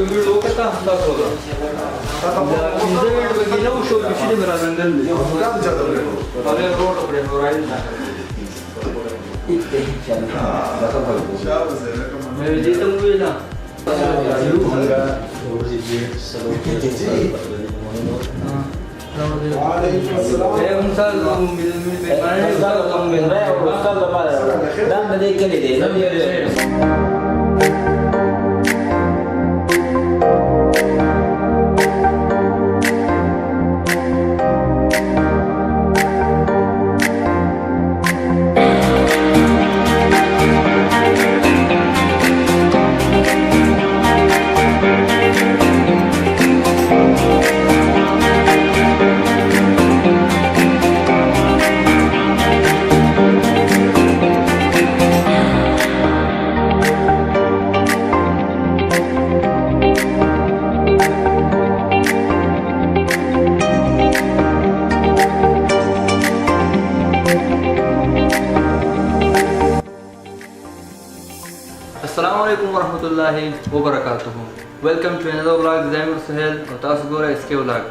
video kata tak hoga. Internet bagi na usho kisi mera nandal. Agar road apne horizon na. मैं जीता हुए ना Assalamualaikum warahmatullahi wabarakatuh. Welcome to another vlog. Zaimur Sahel او تاسو ګورئ SK vlog.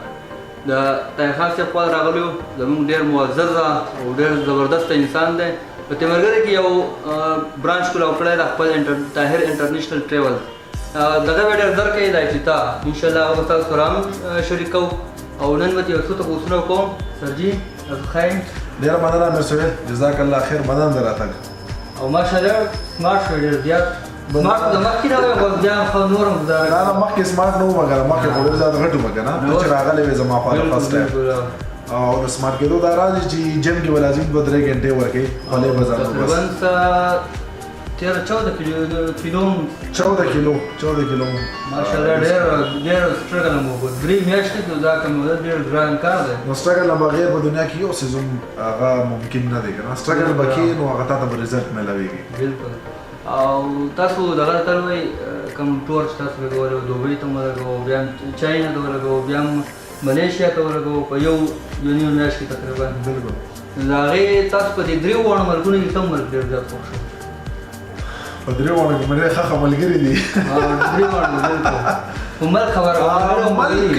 د طاهر خان صاحب خوا راغلیو زموږ ډېر معزز او ډېر زبردست انسان دی. په تیمرګره کې یو برانچ کولاو کړی دی خپل طاهر انټرنیشنل ټریول. دغه به ډېر زر کوي دا افتتاح انشاءالله هغه به تاسو سره هم شریک کوو او نن به یو څو تپوسونه وکړو. سرجي خیر ډېره مننه امیر صاحب جزاک الله خیر مننه د راتګ او ماشاءالله سمارټ شوی ډېر زیات سمارټ د مخکې نه وی خو بیا خو نور هم نه مخکې سمارټ نه وو مګر مخکې خو ډېر زیات غټ وو که نه چې راغلی وې زما خوا د فسټ ټایم او د سمارټ کېدو دا راځي چې جیم کې به لازم 2-3 ګنټې ورکوي خولې به ځان تقریبا 14 کیلو ماشاءالله ډېر سټرګل مو وکړ 3 میاشتې کې دا کوم ډېر ګران کار دی نو سټرګل نه بغیر په دنیا کې یو څه هغه ممکن نه دی که نه سټرګل به کې نو هغه تا ته به رزلټ میلاویږي بالکل او تاسو دغه ته وایي کوم ټور چې تاسو لګولی دوبۍ ته مو لګوو بیا چاینا ته ولګوو بیا ملیشیا ته ولګوو په یو نیم میاشت کې تقریبا بالکل د هغې تاسو په دې درېو واړو ملکونو کې کوم ملک ډېر زیات خوښ شو؟ په درېو واړو کې مې ډېر ښه ملګري دي درې واړو بالکل خو ملک خبره ملک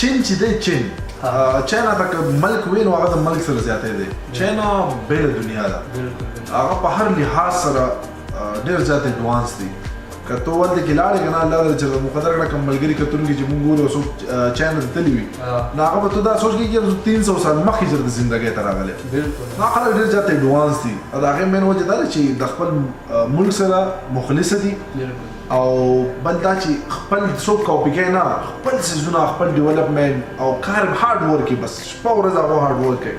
چین چې دی چین چاینا ته که ملک وي نو هغه د ملک سره زیاتی دی چاینا بېله دنیا ده هغه په هر لحاظ سره ډېر زیات اډوانس دي که ته ولته کې لاړې که نه الله دې چې مقدر کړه کوم ملګري کتونکي چې مونږ ګورو څوک چاینا ته تللي وي نو هغه به ته دا سوچ کړي چې 300 سال مخکې چې د زندګۍ ته راغلی نو خلک ډېر زیات اډوانس دي او د هغې مین وجه دا ده چې د خپل ملک سره مخلصه دي او بل دا چې خپل څوک کاپي کوي نه خپل څیزونه خپل ډیولپمنټ او کار هارډ ورک بس شپه ورځ هغه هارډ ورک کوي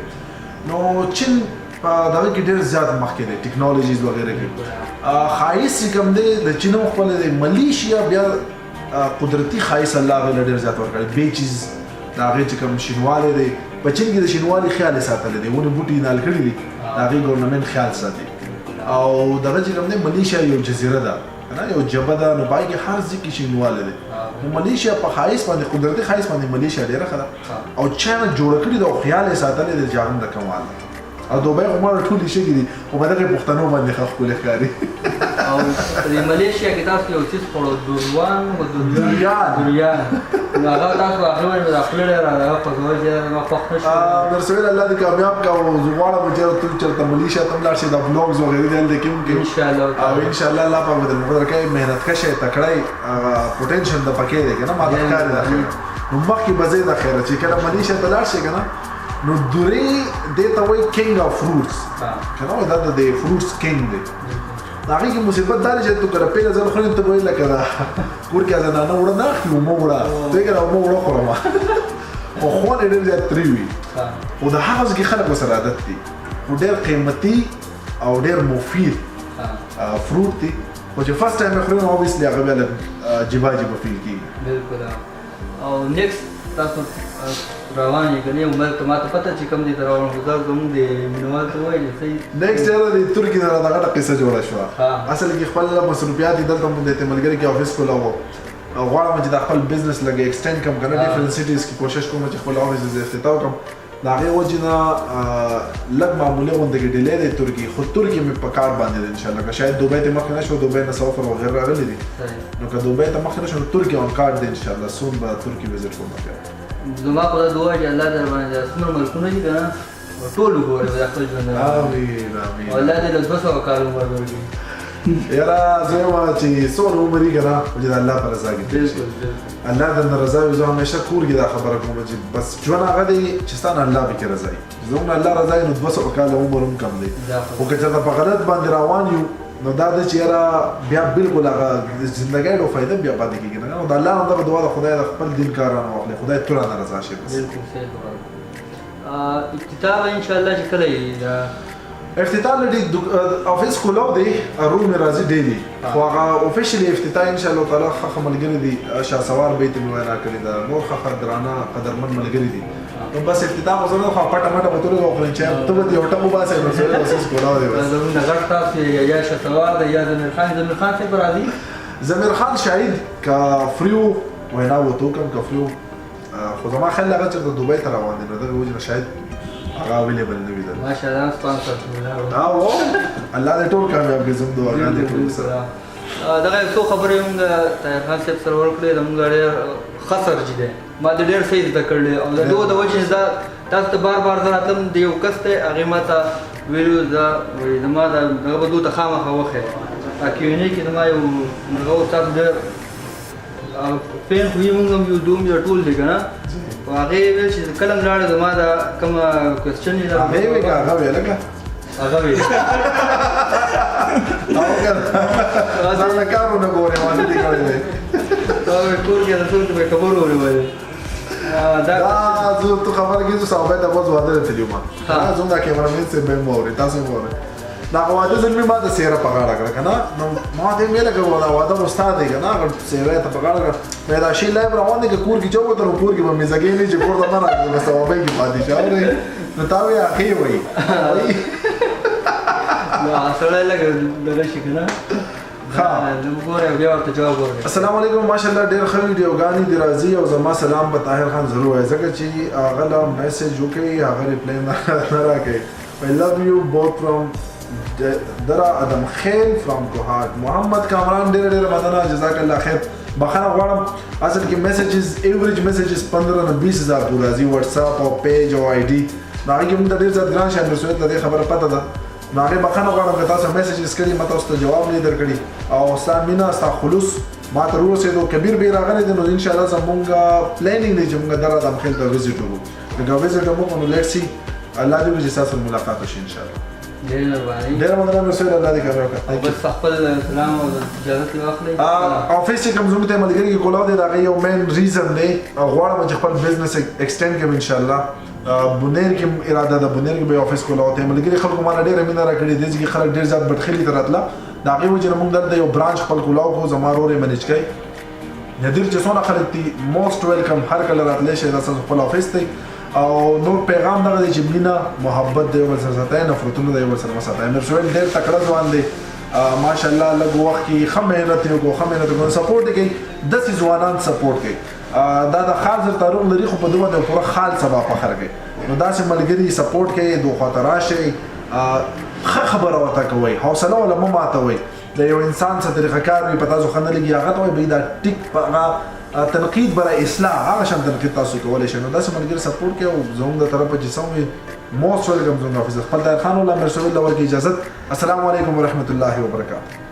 نو چین په دغه کې ډېر زیات مخکې دی ټیکنالوژیز وغیره کې ښایست چې کوم دی د چین هم خپله دی ملیشیا بیا قدرتي ښایست الله هغې له ډېر زیات ورکړی بیچز د هغې چې کوم شینوالی دی په چین کې د شینوالي خیال یې ساتلی دی ونې بوټي نال کړي دي د هغې ګورنمنټ خیال ساتي او دغه چې کوم دی ملیشیا یو جزیره ده یو جبه ده نو پای کې هر ځای کې شینوالی دی نو ملیشیا په ښایست باندې قدرتي ښایست باندې ملیشیا ډېره ښه ده او چاینا جوړه کړې ده او خیال یې ساتلی دی چې هغه هم د کمال ده او دوبۍ خو ماړه ټولې شګې دي خو په دغې پښتنو باندې ښه ښکلې ښکاري او د ملیشیا کې تاسو یو څیز خوړو دوریان نو هغه تاسو هغه باندې د خپل راغله په ځواب چې ما خوښ نشو مرسول الله دې کامیاب کا او زغواړه به چې چلته ملیشیا تم لاړ شي د بلوګز وغیرہ دې کې ان شاء الله او ان شاء الله الله په بدل مقدر کوي مهنت کشه تکړای پوتنشل د پکې دی کنه ما د کار دی نو مخکې بځې د خیره چې کله ملیشیا ته لاړ شي کنه نو دوری دې ته وایي کینګ اف فروټس کنه دا د فروټس کینګ دی هغې کې مصیبت دا دی چې تو کله پیله ځل خورې ته به وایي لکه دا کور کې زنانه وړه نه اخلي اومه وړه ته یې کله اومه وړه خورم خو خوند یې ډېر زیات ترې وي خو د هغه ځای کې خلک ورسره عادت دي خو ډېر قیمتي او ډېر مفید فروټ دی خو چې فرست ټایم یې خورې نو اوبیسلي هغه بیا لږ جیبه فیل کېږي بالکل او نیکسټ تاسو روان یې که نه یو ملک ته ما ته پته چې کوم دی ته روان خو تاسو زموږ د مینوال ته وایي صحیح نیکسټ یاره د ترکي نه راته غټه قصه جوړه شوه اصل کې خپل مصروفیات دي دلته مونږ د ملګري کې افیس کولاوه غواړم چې د خپل بزنس لږ ایکسټینډ کړم که نه ډفرنټ سیټیز کې کوشش کوم چې خپل افیس افتتاح وکړم د هغې وجې نه لږ معمولي غوندې کې ډیلی دی ترکي خو ترکي مې په کار باندې دی انشاءالله که شاید دوبۍ ته مخکې نه شو دوبۍ نه سفر وغیره راغلی دي نو که دوبۍ ته مخکې نه شو نو ترکي آن کار دی انشاءالله سون به ترکي وزټ کوم بیا زما په دا دعا چې الله در باندې څومره ملکونه دي که نه ټول وګورې به د خپل ژوند امین امین او الله دې له 200 کال عمر ورکړي یاره زه وایم چې څومره عمر یې که نه چې د الله په رضا کې بالکل الله درنه رضا وي زه همیشه کور کې دا خبره کوم چې بس ژوند هغه دی چې ستا نه الله پکې رضا وي زموږ نه الله رضا وي نو 200 کاله عمر هم کم دی خو که چېرته په غلط باندې روان یو نو دا دی چې یاره بیا بالکل هغه د زندګۍ ډو فایده بیا پاتې کېږي نه نو د الله نه دغه دعا ده خدای د خپل دین کار رانه واخلي خدای تو رانه رضا شي بس بالکل صحیح خبره افتتاح به انشاءالله چې کله وي افتتاح لدي افیس کولاو دی روم راځي ډیلی خو هغه افیشلی افتتاح ان شاء الله تعالی خخ ملګری دي شاسوار بیت الوینا کړی دا نور خخ درانه قدرمن ملګری دي نو بس افتتاح مو زنه خو پټه مټه بتول او خپل چې ته به یو ټکو باسه نو سره افیس کولاو دی بس زموږ غټ تاسو یا شاسوار دی یا زمیر خان څه راځي زمیر خان شاهد کا فریو وینا وته کوم کا فریو خو زما خل هغه چې د دوبۍ ته روان دي نو دغه وجه شاید هغه اویلیبل نه وي دا ماشاءالله سپانسر شو او الله دې ټول کامیاب کړي زموږ دعاګانې دې ټول سره دغه څو خبرې موږ طاهر خان صاحب سره ورکړې زموږ ډېر خسر چې دی ما د ډېر څه زده کړلی او د دغه د وجې زه تاسو ته بار بار زه راتلم د یو کس دی هغې ما ته ویلي زه زما دغه به دو ته خامخا وښیه کیونې کې زما یو دغه استاد ډېر فین خو یې مونږ هم یو دوم یو ټول دی که نه او هغې ویل چې کله هم لاړې زما دا کومه کوېسچن یې هغې وې که هغه وې لکه هغه وې ځان له کارونه ګورې ما نه دي کړی دی کور کې د څوک ته به خبر ورولې دا زه تو خبره کېږو صحابه ته اوس واده ته تللي وم زموږ دا کیمرامین صاحب به هم واورې تاسو هم واورئ دا واده زلمي ما د سیره په غاړه کړه که نه نو ما ته یې ویله که دا واده استاد دی که نه هغه سیره یې ته په غاړه کړه مې دا شي لایب روان دی که کور کې چې وکړه نو کور کې به مې زګۍ نه چې کور ته نه راکړو بس صحابۍ کې پاتې شي اورئ نو تا وایي اخې وایي سړی لږ دغه شي که نه وګورئ بیا ورته جواب ورکړئ السلام علیکم ماشاءالله ډېر ښه ویډیوګانې دې راځي او زما سلام به طاهر خان ضرور وایي ځکه چې هغه له میسج وکړئ هغه ریپلی نه راکوي I love you both from Dara Adam Khail from Kohat محمد کامران ډېر ډېر مننه جزاک الله خیر بخښنه غواړم اصل کې میسیجز ایوریج میسیجز 15 نه 20000 پورې راځي واتساپ او پیج او آی ډي نو هغې کې موږ ته ډېر زیات ګران شي امیر ته دې خبره پته ده نو هغې بخښنه غواړم که تاسو میسیجز کړي ما تاسو ته جواب نه درکړي او ستا مینه ستا خلوص ما ته ورسېدو کبیر به یې راغلی دی نو انشاءالله زمونږ پلانینګ دی چې موږ در ادم خیل ته وزټ وکړو لکه وزټ وکړو نو لیټ سي الله دې وکړي چې ستاسو ملاقات وشي انشاءالله ډېر مهرباني ډېره مننه امیر صاحب الله دې کامیاب کړي او بس خپل سلام او اجازه ترې واخلئ افیس چې کوم زموږ ته ملګري کې کولاو دی د هغې یو مین ریزن دی غواړم چې خپل بزنس ایکسټینډ کړم انشاءالله بونیر کې اراده ده بونیر کې به افیس کولاو ته ملګري خلکو ما نه ډېره مینه راکړې دې چې خلک ډېر زیات بټخلي ته راتله د هغې وجې نه موږ دلته یو برانچ خپل کولاو کړو زما ورور یې منیج کوي نادر چې څونه خلک دي موسټ ویلکم هر کله راتلی شئ دا ستاسو خپل افیس دی او نور پیغام دغه دی چې مینه محبت د یو بل سره ساتئ نفرتونه د یو بل سره مه ساتئ امیر سهیل ډېر تکړه ځوان دی ماشاءالله لږ وخت کې ښه محنت یې وکړو ښه محنت وکړو سپورټ یې کوي داسې ځوانان سپورټ کوي دا د خال سره تعلق لري خو په دومره د پوره خال سبا فخر کوي نو داسې ملګري سپورټ کوي دو خواته راشئ ښه خبره ورته کوئ حوصله وله مه ماتوئ د یو انسان څه طریقه کار وي په تاسو ښه نه لګي هغه ته وایي بهي دا ټیک په هغه تنقید برای اصلاح هغه شان تنقید تاسو کولی شئ نو داسې ملګري سپورټ کوي او زموږ د طرفه چې څه وي موسټ ویلکم زموږ افیس خپل طاهر خان الله امیر صاحب له ورکړي اجازت السلام علیکم ورحمة الله وبرکاته